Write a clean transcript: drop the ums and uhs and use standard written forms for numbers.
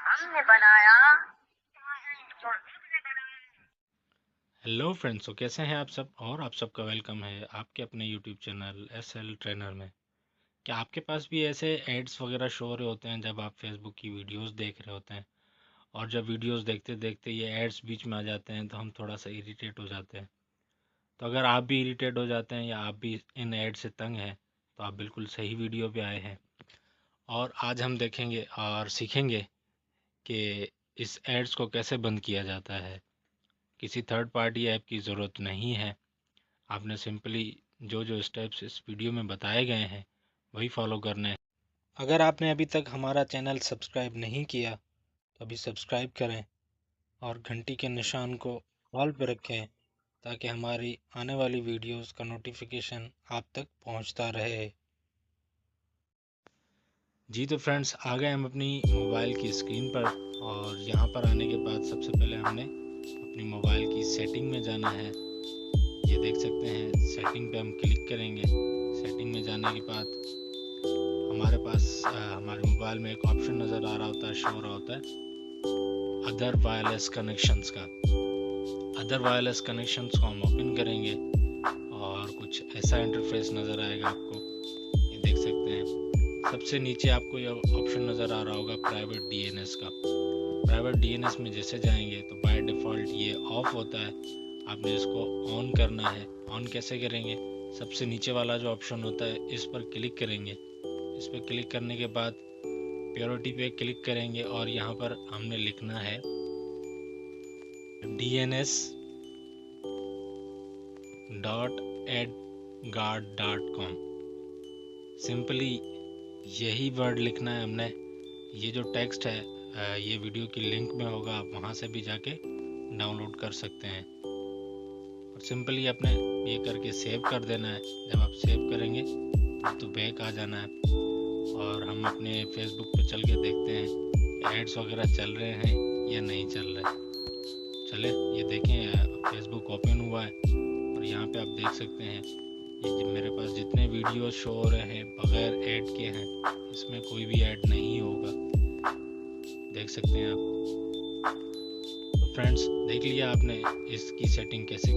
हमने बनाया। Hello friends, तो कैसे हैं आप सब। और आप सबका वेलकम है आपके अपने यूट्यूब चैनल SL ट्रेनर में। क्या आपके पास भी ऐसे एड्स वगैरह शो हो रहे होते हैं जब आप फेसबुक की वीडियोस देख रहे होते हैं, और जब वीडियोस देखते देखते ये एड्स बीच में आ जाते हैं तो हम थोड़ा सा इरिटेट हो जाते हैं। तो अगर आप भी इरिटेट हो जाते हैं या आप भी इन एड से तंग हैं तो आप बिल्कुल सही वीडियो पे आए हैं। और आज हम देखेंगे और सीखेंगे कि इस एड्स को कैसे बंद किया जाता है। किसी थर्ड पार्टी ऐप की ज़रूरत नहीं है। आपने सिंपली जो जो स्टेप्स इस वीडियो में बताए गए हैं वही फॉलो करने हैं। अगर आपने अभी तक हमारा चैनल सब्सक्राइब नहीं किया तो अभी सब्सक्राइब करें और घंटी के निशान को ऑल पर रखें ताकि हमारी आने वाली वीडियोस का नोटिफिकेशन आप तक पहुंचता रहे। जी तो फ्रेंड्स, आ गए हम अपनी मोबाइल की स्क्रीन पर, और यहाँ पर आने के बाद सबसे पहले हमने अपनी मोबाइल की सेटिंग में जाना है। ये देख सकते हैं, सेटिंग पे हम क्लिक करेंगे। सेटिंग में जाने के बाद हमारे पास हमारे मोबाइल में एक ऑप्शन नज़र आ रहा होता है, शो हो रहा होता है अदर वायरलेस कनेक्शंस का। अदर वायरलेस कनेक्शंस को हम ओपन करेंगे और कुछ ऐसा इंटरफेस नज़र आएगा आपको। ये देख सकते हैं, सबसे नीचे आपको ये ऑप्शन नज़र आ रहा होगा प्राइवेट DNS का। प्राइवेट DNS में जैसे जाएंगे तो बाय डिफ़ॉल्ट ये ऑफ होता है। आपने इसको ऑन करना है। ऑन कैसे करेंगे? सबसे नीचे वाला जो ऑप्शन होता है इस पर क्लिक करेंगे। इस पर क्लिक करने के बाद प्योरिटी पे क्लिक करेंगे और यहाँ पर हमने लिखना है dns.adguard.com। सिंपली यही वर्ड लिखना है हमने। ये जो टेक्स्ट है ये वीडियो की लिंक में होगा, आप वहाँ से भी जाके डाउनलोड कर सकते हैं। और सिंपली अपने ये करके सेव कर देना है। जब आप सेव करेंगे तो बैक आ जाना है और हम अपने फेसबुक पे चल के देखते हैं एड्स वगैरह चल रहे हैं या नहीं चल रहे। चले ये देखें, फेसबुक ओपन हुआ है और यहाँ पे आप देख सकते हैं ये मेरे पास जितने वीडियो शो हो रहे हैं बगैर ऐड के हैं, इसमें कोई भी ऐड नहीं होगा। देख सकते हैं आप। तो फ्रेंड्स, देख लिया आपने इसकी सेटिंग कैसे